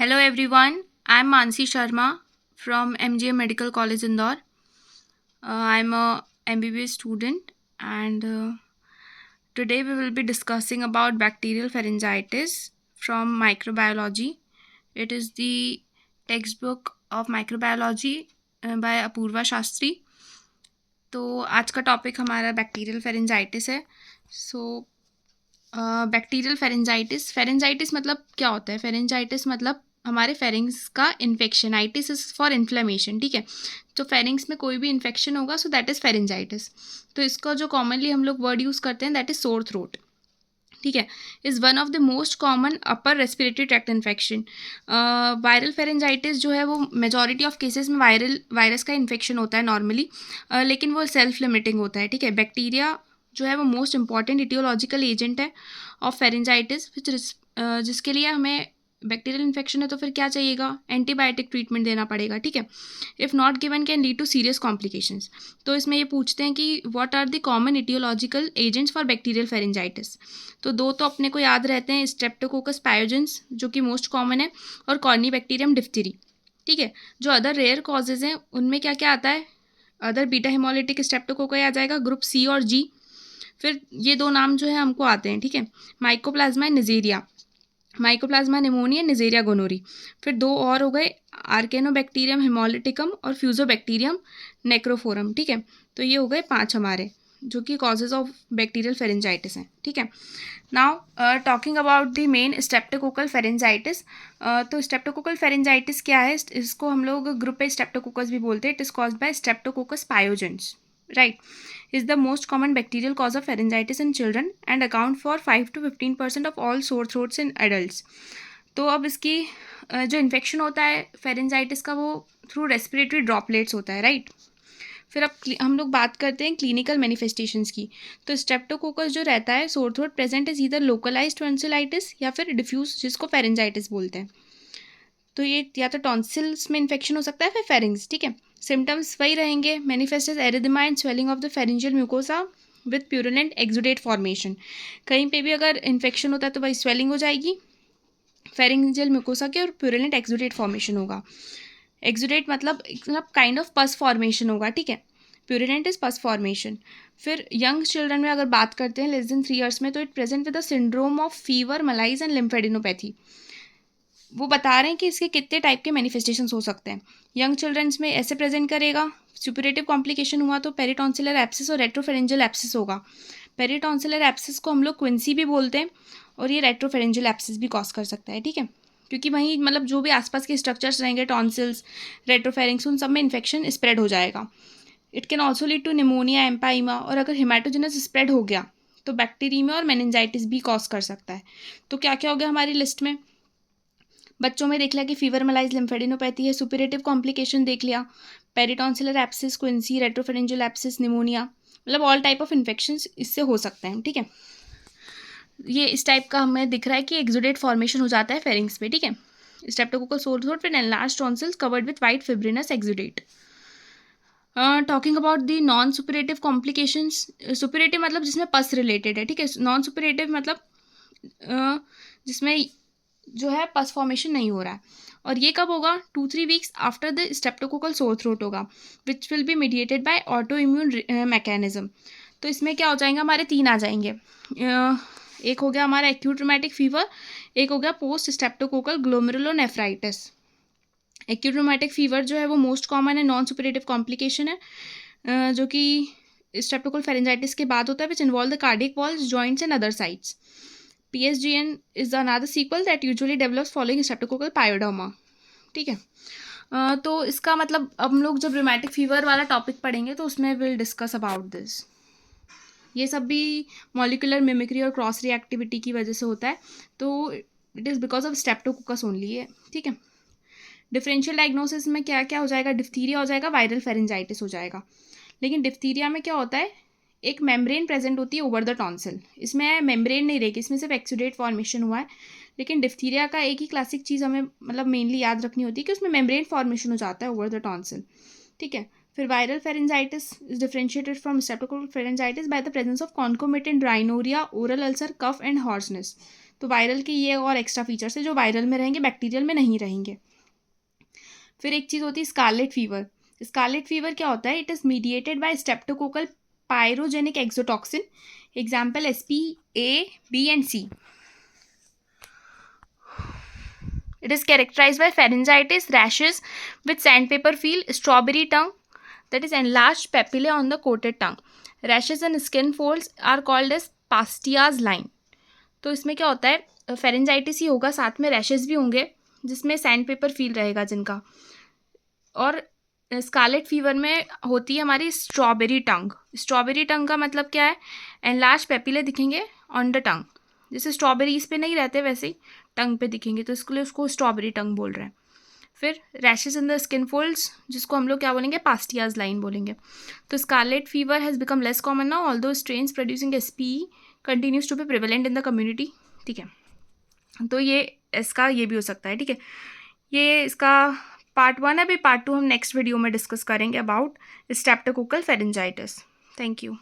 Hello everyone, I'm Mansi Sharma from MGM Medical College Indore. I'm a MBBS student and today we will be discussing about bacterial pharyngitis from microbiology. It is the textbook of microbiology by Apoorva Shastri. तो आज का topic हमारा bacterial pharyngitis है. सो bacterial pharyngitis मतलब क्या होता है? Pharyngitis मतलब हमारे फेरिंग्स का infection. Itis is for inflammation. ठीक है, तो फेरिंग्स में कोई भी इन्फेक्शन होगा सो दैट इज़ फेरेंजाइटिस. तो इसका जो कॉमनली हम लोग वर्ड यूज़ करते हैं दैट इज़ सोर थ्रोट. ठीक है, is one of the most common upper respiratory tract infection. Viral pharyngitis जो है वो मेजॉरिटी ऑफ केसेस में वायरस का इन्फेक्शन होता है नॉर्मली, लेकिन वो सेल्फ लिमिटिंग होता है. ठीक है, बैक्टीरिया जो है वो मोस्ट इंपॉर्टेंट इटियोलॉजिकल एजेंट है ऑफ फेरेंजाइटिस, जिसके लिए हमें बैक्टीरियल इन्फेक्शन है तो फिर क्या चाहिएगा? एंटीबायोटिक ट्रीटमेंट देना पड़ेगा. ठीक है, if not given can lead to serious complications. तो इसमें ये पूछते हैं कि what are the common etiological agents for bacterial pharyngitis. तो दो तो अपने को याद रहते हैं, स्ट्रेप्टोकोकस पायोजेंस जो कि मोस्ट कॉमन है, और कॉर्नीबैक्टीरियम डिफ्थीरी. ठीक है, जो अदर रेयर कॉजेज़ हैं उनमें क्या क्या आता है? अदर बीटा हेमोलिटिक स्ट्रेप्टोकोका आ जाएगा, ग्रुप सी और जी. फिर ये दो नाम जो है हमको आते हैं. ठीक है, माइकोप्लाज्मा निजेरिया, माइकोप्लाज्मा निमोनिया, निजेरिया गोनोरी. फिर दो और हो गए, आर्केनोबैक्टीरियम हेमोलिटिकम और फ्यूजोबैक्टीरियम नेक्रोफोरम. ठीक है, तो ये हो गए 5 हमारे जो कि कॉजेज ऑफ बैक्टीरियल फेरेंजाइटिस हैं. ठीक है, now talking about the main streptococcal pharyngitis. तो स्ट्रेप्टोकोकल फेरेंजाइटिस क्या है? इसको हम लोग ग्रुप ए स्ट्रेप्टोकोकस भी बोलते हैं. It is caused by streptococcus pyogenes. Right, is the most common bacterial cause of pharyngitis in children and account for 5 to 15% of all sore throats in adults. तो अब इसकी जो इन्फेक्शन होता है pharyngitis का वो थ्रू रेस्पिरेटरी ड्रॉपलेट्स होता है. राइट, फिर अब हम लोग बात करते हैं क्लिनिकल मैनिफेस्टेशंस की. तो स्ट्रेप्टोकोकस जो रहता है sore throat present is either localized tonsillitis या फिर डिफ्यूज जिसको फेरेंजाइटिस बोलते हैं. तो ये या तो टॉन्सिल्स में इन्फेक्शन हो सकता है फिर फेरिंग्स. ठीक है, सिम्टम्स वही रहेंगे, manifest as erythema and swelling of the pharyngeal mucosa with purulent exudate formation. कहीं पे भी अगर इन्फेक्शन होता है तो वही स्वेलिंग हो जाएगी फेरिंजियल म्यूकोसा की और प्यूरुलेंट एक्सुडेट फॉर्मेशन होगा. एक्सुडेट मतलब काइंड ऑफ पस फॉर्मेशन होगा. ठीक है, प्यूरुलेंट इज पस फॉर्मेशन. फिर यंग चिल्ड्रन में अगर बात करते हैं लेस देन 3 years में, तो it present with the syndrome of fever, malaise and lymphadenopathy. वो बता रहे हैं कि इसके कितने टाइप के मैनिफेस्टेशंस हो सकते हैं. यंग चिल्ड्रंस में ऐसे प्रेजेंट करेगा, सुपरेटिव कॉम्प्लिकेशन हुआ तो पेरिटॉन्सिलर एब्सिस और रेट्रोफेरेंजियल एब्सिस होगा. पेरिटॉन्सिलर एब्सिस को हम लोग क्विंसी भी बोलते हैं और ये रेट्रोफेरेंजियल एब्सिस भी कॉज कर सकता है. ठीक है, क्योंकि वहीं मतलब जो भी आसपास के स्ट्रक्चर्स रहेंगे, टॉन्सिल्स, रेट्रोफेरिंग्स, उन सब में इन्फेक्शन स्प्रेड हो जाएगा. It can also lead to pneumonia, empyema, और अगर हिमाटोजेनस स्प्रेड हो गया तो बैक्टीरियमा और मेनिंजाइटिस भी कॉज कर सकता है. तो क्या क्या हो गया हमारी लिस्ट में? बच्चों में देख लिया कि फीवर, मलाइज, लिम्फेडिनोपैथी है. सुपरेटिव कॉम्प्लिकेशन देख लिया, पेरिटॉन्सिलर एब्सिस, क्विंसी, रेट्रोफेरेंजियल एब्सिस, निमोनिया, मतलब ऑल टाइप ऑफ इन्फेक्शंस इससे हो सकते हैं. ठीक है, ये इस टाइप का हमें दिख रहा है कि एक्सुडेट फॉर्मेशन हो जाता है फेरिंग्स पे. ठीक है, streptococcal sore throat with enlarged tonsils covered with white fibrinous exudate. Talking about the non suppurative complications. Suppurative मतलब जिसमें पस रिलेटेड है. ठीक है, नॉन सुपरेटिव मतलब जिसमें जो है पस फॉर्मेशन नहीं हो रहा है. और ये कब होगा? 2-3 weeks after the streptococcal sore throat होगा, which will be mediated by autoimmune mechanism. तो इसमें क्या हो जाएंगे? हमारे 3 आ जाएंगे. एक हो गया हमारा एक्यूट रूमेटिक फीवर, एक हो गया post streptococcal glomerulonephritis. Acute rheumatic fever जो है वो मोस्ट कॉमन है, नॉन सुपरेटिव कॉम्प्लिकेशन है, जो कि स्ट्रेप्टोकोकल फेरेंजाइटिस के बाद होता है, which involve the cardiac walls, joints and other sites. PSGN is another sequel that usually develops following streptococcal pyoderma. ठीक है, तो इसका मतलब अब हम लोग जब रूमेटिक फीवर वाला टॉपिक पढ़ेंगे तो उसमें विल डिस्कस अबाउट दिस. ये सब भी मॉलिकुलर मिमिक्री और क्रॉस रिएक्टिविटी की वजह से होता है, तो it is because of Streptococcus only है. ठीक है, डिफरेंशियल डायग्नोसिस में क्या क्या हो जाएगा? डिफ्थीरिया हो जाएगा, वायरल फेरेंजाइटिस हो जाएगा. लेकिन डिफ्थीरिया में क्या होता है? एक मेम्ब्रेन प्रेजेंट होती है ओवर द टॉन्सिल. इसमें मेम्ब्रेन नहीं रहेगी, इसमें सिर्फ एक्सुडेट फॉर्मेशन हुआ है. लेकिन डिफ्थीरिया का एक ही क्लासिक चीज़ हमें मतलब मेनली याद रखनी होती है कि उसमें मेम्ब्रेन फॉर्मेशन हो जाता है ओवर द टॉन्सिल. ठीक है, फिर viral pharyngitis is differentiated from streptococcal pharyngitis by the presence of concomitant rhinorrhoea, oral ulcer, cough and hoarseness. तो वायरल के ये और एक्स्ट्रा फीचर्स है जो वायरल में रहेंगे, बैक्टीरियल में नहीं रहेंगे। फिर एक चीज़ होती है स्कारलेट फीवर। स्कारलेट फीवर क्या होता है? It is mediated by streptococcal pyrogenic exotoxin, example SP, A, B and C. It is characterized by pharyngitis, rashes with sandpaper feel, strawberry tongue, that is enlarged papillae on the coated tongue. Rashes and skin folds are called as Pastia's line. तो इसमें क्या होता है? Pharyngitis ही होगा, साथ में rashes भी होंगे जिसमें सैंड पेपर फील रहेगा जिनका। और स्कारलेट फीवर में होती है हमारी स्ट्रॉबेरी टंग। स्ट्रॉबेरी टंग का मतलब क्या है? एनलार्ज पेपिले दिखेंगे ऑन द टंग, जैसे स्ट्रॉबेरी इस पे नहीं रहते वैसे ही टंग पे दिखेंगे, तो इसके लिए उसको स्ट्रॉबेरी टंग बोल रहे हैं। फिर rashes in the skin folds, जिसको हम लोग क्या बोलेंगे? पास्टियाज लाइन बोलेंगे। तो scarlet fever has become less common now although strains producing SP continues to be prevalent in the community. ठीक है, तो ये इसका ये भी हो सकता है। ठीक है, ये इसका पार्ट 1 है। अभी पार्ट 2 हम नेक्स्ट वीडियो में डिस्कस करेंगे about streptococcal pharyngitis. Thank you.